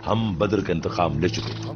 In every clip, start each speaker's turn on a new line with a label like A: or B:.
A: हम बदर का इंतकाम ले चुके हैं।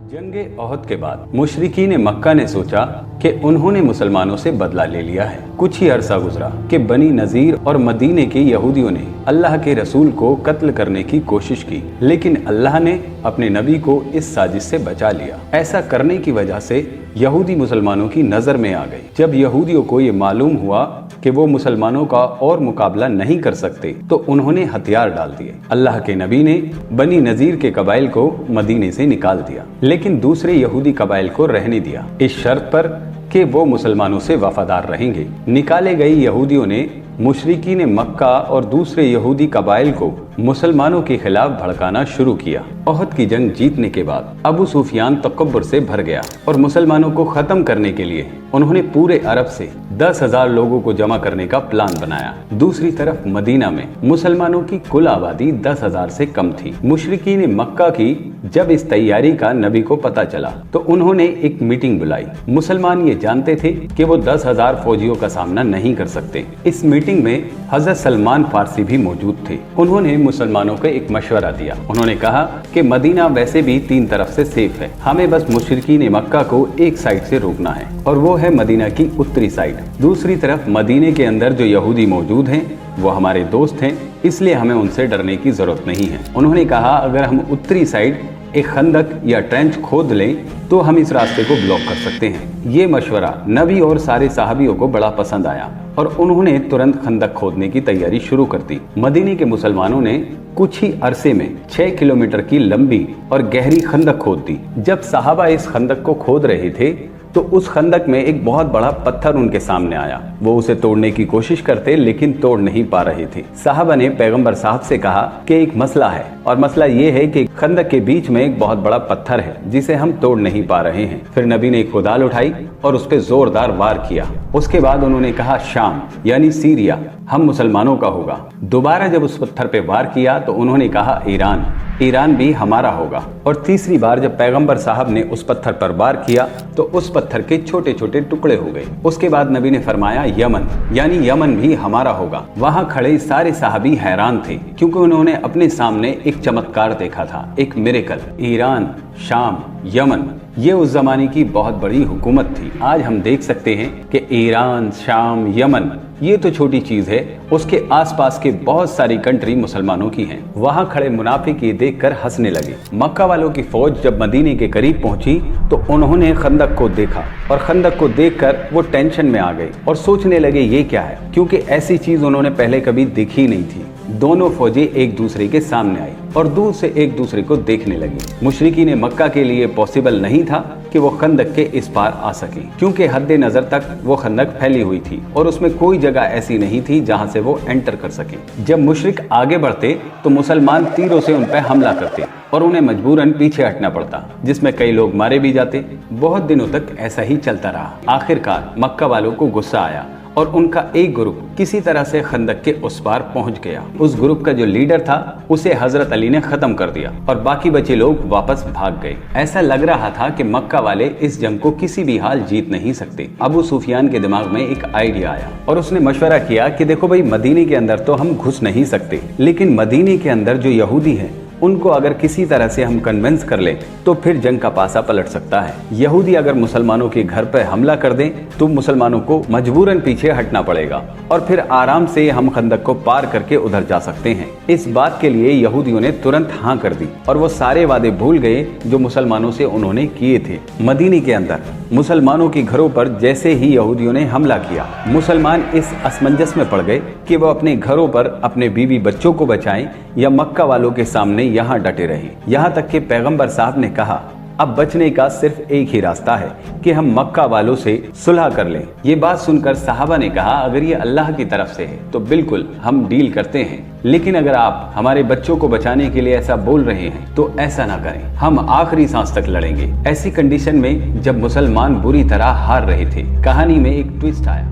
B: जंगे ओहद के बाद मुशरिकीन मक्का ने सोचा कि उन्होंने मुसलमानों से बदला ले लिया है। कुछ ही अरसा गुजरा कि बनी नजीर और मदीने के यहूदियों ने अल्लाह के रसूल को कत्ल करने की कोशिश की, लेकिन अल्लाह ने अपने नबी को इस साजिश से बचा लिया। ऐसा करने की वजह से यहूदी मुसलमानों की नजर में आ गई। जब यहूदियों को ये मालूम हुआ कि वो मुसलमानों का और मुकाबला नहीं कर सकते, तो उन्होंने हथियार डाल दिए। अल्लाह के नबी ने बनी नजीर के कबाइल को मदीने से निकाल दिया, लेकिन दूसरे यहूदी कबाइल को रहने दिया, इस शर्त पर कि वो मुसलमानों से वफादार रहेंगे। निकाले गए यहूदियों ने मुशरिकीन मक्का और दूसरे यहूदी कबाइल को मुसलमानों के खिलाफ भड़काना शुरू किया। ओहद की जंग जीतने के बाद अबू सुफियान तकब्बुर से भर गया और मुसलमानों को खत्म करने के लिए उन्होंने पूरे अरब से 10,000 लोगों को जमा करने का प्लान बनाया। दूसरी तरफ मदीना में मुसलमानों की कुल आबादी 10,000 से कम थी। मुशरिकीन मक्का की जब इस तैयारी का नबी को पता चला तो उन्होंने एक मीटिंग बुलाई। मुसलमान ये जानते थे कि वो 10,000 फौजियों का सामना नहीं कर सकते। इस मीटिंग में हजरत सलमान फारसी भी मौजूद थे। उन्होंने मुसलमानों को एक मशवरा दिया। उन्होंने कहा कि मदीना वैसे भी 3 तरफ से सेफ है, हमें बस मुशरिकीन मक्का को एक साइड से रोकना है, और वो है मदीना की उत्तरी साइड। दूसरी तरफ मदीने के अंदर जो यहूदी मौजूद हैं वो हमारे दोस्त हैं, इसलिए हमें उनसे डरने की जरूरत नहीं है। उन्होंने कहा अगर हम उत्तरी साइड एक खंदक या ट्रेंच खोद लें तो हम इस रास्ते को ब्लॉक कर सकते हैं। ये मशवरा नबी और सारे साहबियों को बड़ा पसंद आया और उन्होंने तुरंत खंदक खोदने की तैयारी शुरू कर दी। मदीने के मुसलमानों ने कुछ ही अरसे में 6 किलोमीटर की लंबी और गहरी खंदक खोद दी। जब साहबा इस खंदक को खोद रहे थे तो उस खंदक में एक बहुत बड़ा पत्थर उनके सामने आया। वो उसे तोड़ने की कोशिश करते लेकिन तोड़ नहीं पा रहे थे। साहबा ने पैगंबर साहब से कहा कि एक मसला है, और मसला ये है कि खंदक के बीच में एक बहुत बड़ा पत्थर है जिसे हम तोड़ नहीं पा रहे हैं। फिर नबी ने एक कुदाल उठाई और उस पर जोरदार वार किया। उसके बाद उन्होंने कहा शाम यानी सीरिया हम मुसलमानों का होगा। दोबारा जब उस पत्थर पे वार किया तो उन्होंने कहा ईरान, ईरान भी हमारा होगा। और तीसरी बार जब पैगंबर साहब ने उस पत्थर पर वार किया तो उस पत्थर के छोटे छोटे टुकड़े हो गए। उसके बाद नबी ने फरमाया यमन यानी यमन भी हमारा होगा। वहाँ खड़े सारे साहबी हैरान थे क्योंकि उन्होंने अपने सामने एक चमत्कार देखा था, एक मिरेकल। ईरान, शाम, यमन ये उस जमाने की बहुत बड़ी हुकूमत थी। आज हम देख सकते हैं कि ईरान, शाम, यमन ये तो छोटी चीज है, उसके आसपास के बहुत सारी कंट्री मुसलमानों की हैं। वहाँ खड़े मुनाफिक ये देखकर हंसने लगे। मक्का वालों की फौज जब मदीने के करीब पहुंची तो उन्होंने खंदक को देखा और खंदक को देखकर वो टेंशन में आ गए और सोचने लगे ये क्या है, क्योंकि ऐसी चीज उन्होंने पहले कभी देखी नहीं थी। दोनों फौजें एक दूसरे के सामने आई और दूर से एक दूसरे को देखने लगी। मुशरिकीन मक्का के लिए पॉसिबल नहीं था कि वो खंदक के इस पार आ सके, क्योंकि हद्दे नजर तक वो खंदक फैली हुई थी और उसमें कोई जगह ऐसी नहीं थी जहां से वो एंटर कर सके। जब मुशरिक आगे बढ़ते तो मुसलमान तीरों से उन पर हमला करते और उन्हें मजबूरन पीछे हटना पड़ता, जिसमें कई लोग मारे भी जाते। बहुत दिनों तक ऐसा ही चलता रहा। आखिरकार मक्का वालों को गुस्सा आया और उनका एक ग्रुप किसी तरह से खंदक के उस पार पहुंच गया। उस ग्रुप का जो लीडर था उसे हजरत अली ने खत्म कर दिया और बाकी बचे लोग वापस भाग गए। ऐसा लग रहा था कि मक्का वाले इस जंग को किसी भी हाल जीत नहीं सकते। अबू सुफियान के दिमाग में एक आइडिया आया और उसने मशवरा किया कि देखो भाई, मदीने के अंदर तो हम घुस नहीं सकते, लेकिन मदीने के अंदर जो यहूदी हैं उनको अगर किसी तरह से हम कन्विंस कर लें तो फिर जंग का पासा पलट सकता है। यहूदी अगर मुसलमानों के घर पर हमला कर दें तो मुसलमानों को मजबूरन पीछे हटना पड़ेगा और फिर आराम से हम खंदक को पार करके उधर जा सकते हैं। इस बात के लिए यहूदियों ने तुरंत हाँ कर दी और वो सारे वादे भूल गए जो मुसलमानों से उन्होंने किए थे। मदीने के अंदर मुसलमानों के घरों पर जैसे ही यहूदियों ने हमला किया, मुसलमान इस असमंजस में पड़ गए कि वो अपने घरों पर अपने बीवी बच्चों को बचाएं या मक्का वालों के सामने यहाँ डटे रहे। यहाँ तक कि पैगंबर साहब ने कहा अब बचने का सिर्फ एक ही रास्ता है कि हम मक्का वालों से सुलह कर लें। ये बात सुनकर साहबा ने कहा अगर ये अल्लाह की तरफ से है तो बिल्कुल हम डील करते हैं, लेकिन अगर आप हमारे बच्चों को बचाने के लिए ऐसा बोल रहे हैं तो ऐसा ना करें, हम आखिरी सांस तक लड़ेंगे। ऐसी कंडीशन में जब मुसलमान बुरी तरह हार रहे थे, कहानी में एक ट्विस्ट आया।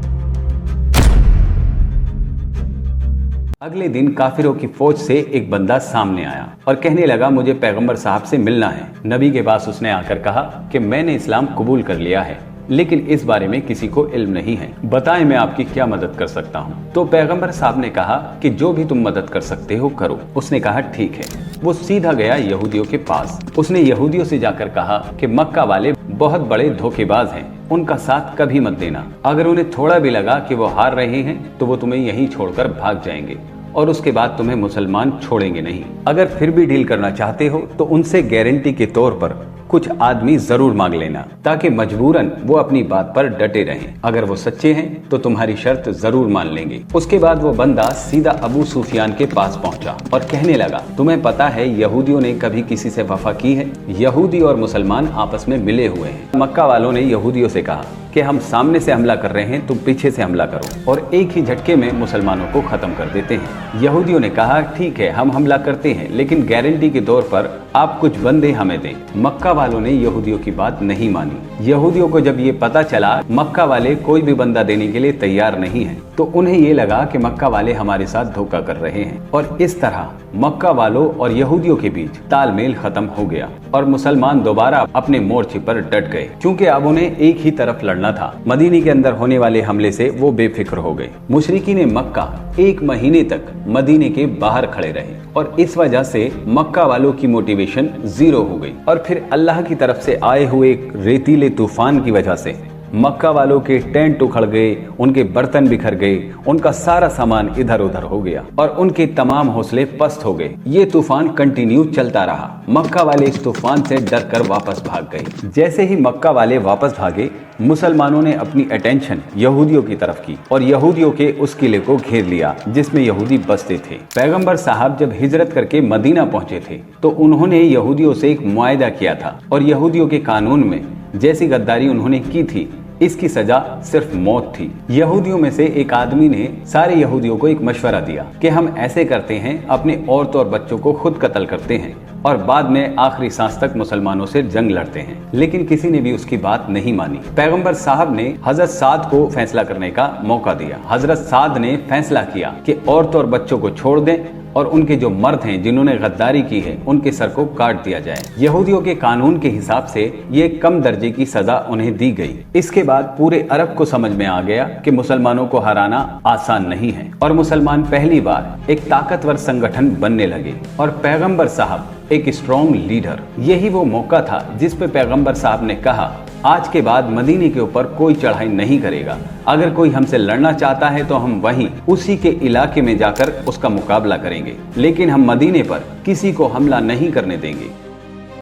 B: अगले दिन काफिरों की फौज से एक बंदा सामने आया और कहने लगा मुझे पैगंबर साहब से मिलना है। नबी के पास उसने आकर कहा कि मैंने इस्लाम कबूल कर लिया है लेकिन इस बारे में किसी को इल्म नहीं है, बताएं मैं आपकी क्या मदद कर सकता हूँ। तो पैगंबर साहब ने कहा कि जो भी तुम मदद कर सकते हो करो। उसने कहा ठीक है। वो सीधा गया यहूदियों के पास। उसने यहूदियों से जाकर कहा कि मक्का वाले बहुत बड़े धोखेबाज हैं, उनका साथ कभी मत देना। अगर उन्हें थोड़ा भी लगा कि वो हार रहे हैं तो वो तुम्हें यहीं छोड़कर भाग जाएंगे और उसके बाद तुम्हें मुसलमान छोड़ेंगे नहीं। अगर फिर भी डील करना चाहते हो तो उनसे गारंटी के तौर पर कुछ आदमी जरूर मांग लेना, ताकि मजबूरन वो अपनी बात पर डटे रहें। अगर वो सच्चे हैं तो तुम्हारी शर्त जरूर मान लेंगे। उसके बाद वो बंदा सीधा अबू सुफियान के पास पहुंचा और कहने लगा, तुम्हें पता है यहूदियों ने कभी किसी से वफा की है? यहूदी और मुसलमान आपस में मिले हुए हैं। मक्का वालों ने यहूदियों से कहा कि हम सामने से हमला कर रहे हैं, तुम पीछे से हमला करो और एक ही झटके में मुसलमानों को खत्म कर देते हैं। यहूदियों ने कहा ठीक है, हम हमला करते हैं, लेकिन गारंटी के तौर पर आप कुछ बंदे हमें दें। मक्का वालों ने यहूदियों की बात नहीं मानी। यहूदियों को जब ये पता चला मक्का वाले कोई भी बंदा देने के लिए तैयार नहीं है, तो उन्हें ये लगा कि मक्का वाले हमारे साथ धोखा कर रहे हैं और इस तरह मक्का वालों और यहूदियों के बीच तालमेल खत्म हो गया और मुसलमान दोबारा अपने मोर्चे पर डट गए, क्योंकि अब उन्हें एक ही तरफ लड़ना था। मदीने के अंदर होने वाले हमले से वो बेफिक्र हो गए। मुशरिकीन मक्का एक महीने तक मदीने के बाहर खड़े रहे और इस वजह से मक्का वालों की मोटिवेशन जीरो हो गई। और फिर अल्लाह की तरफ से आए हुए रेतीले तूफान की वजह से मक्का वालों के टेंट उखड़ गए, उनके बर्तन बिखर गए, उनका सारा सामान इधर उधर हो गया और उनके तमाम हौसले पस्त हो गए। ये तूफान कंटिन्यू चलता रहा। मक्का वाले इस तूफान से डर कर वापस भाग गए। जैसे ही मक्का वाले वापस भागे, मुसलमानों ने अपनी अटेंशन यहूदियों की तरफ की और यहूदियों के उस किले को घेर लिया जिसमें यहूदी बसते थे। पैगंबर साहब जब हिजरत करके मदीना पहुंचे थे तो उन्होंने यहूदियों से एक मुआहदा किया था और यहूदियों के कानून में जैसी गद्दारी उन्होंने की थी इसकी सजा सिर्फ मौत थी। यहूदियों में से एक आदमी ने सारे यहूदियों को एक मशवरा दिया कि हम ऐसे करते हैं, अपने औरतों और बच्चों को खुद कत्ल करते हैं और बाद में आखिरी सांस तक मुसलमानों से जंग लड़ते हैं। लेकिन किसी ने भी उसकी बात नहीं मानी। पैगंबर साहब ने हजरत साद को फैसला करने का मौका दिया। हजरत साद ने फैसला किया कि औरतों और बच्चों को छोड़ दें और उनके जो मर्द हैं जिन्होंने गद्दारी की है उनके सर को काट दिया जाए। यहूदियों के कानून के हिसाब से ये कम दर्जे की सजा उन्हें दी गई। इसके बाद पूरे अरब को समझ में आ गया कि मुसलमानों को हराना आसान नहीं है और मुसलमान पहली बार एक ताकतवर संगठन बनने लगे और पैगंबर साहब एक स्ट्रॉन्ग लीडर। यही वो मौका था जिस पे पैगंबर साहब ने कहा, आज के बाद मदीने के ऊपर कोई चढ़ाई नहीं करेगा। अगर कोई हमसे लड़ना चाहता है तो हम वहीं उसी के इलाके में जाकर उसका मुकाबला करेंगे, लेकिन हम मदीने पर किसी को हमला नहीं करने देंगे।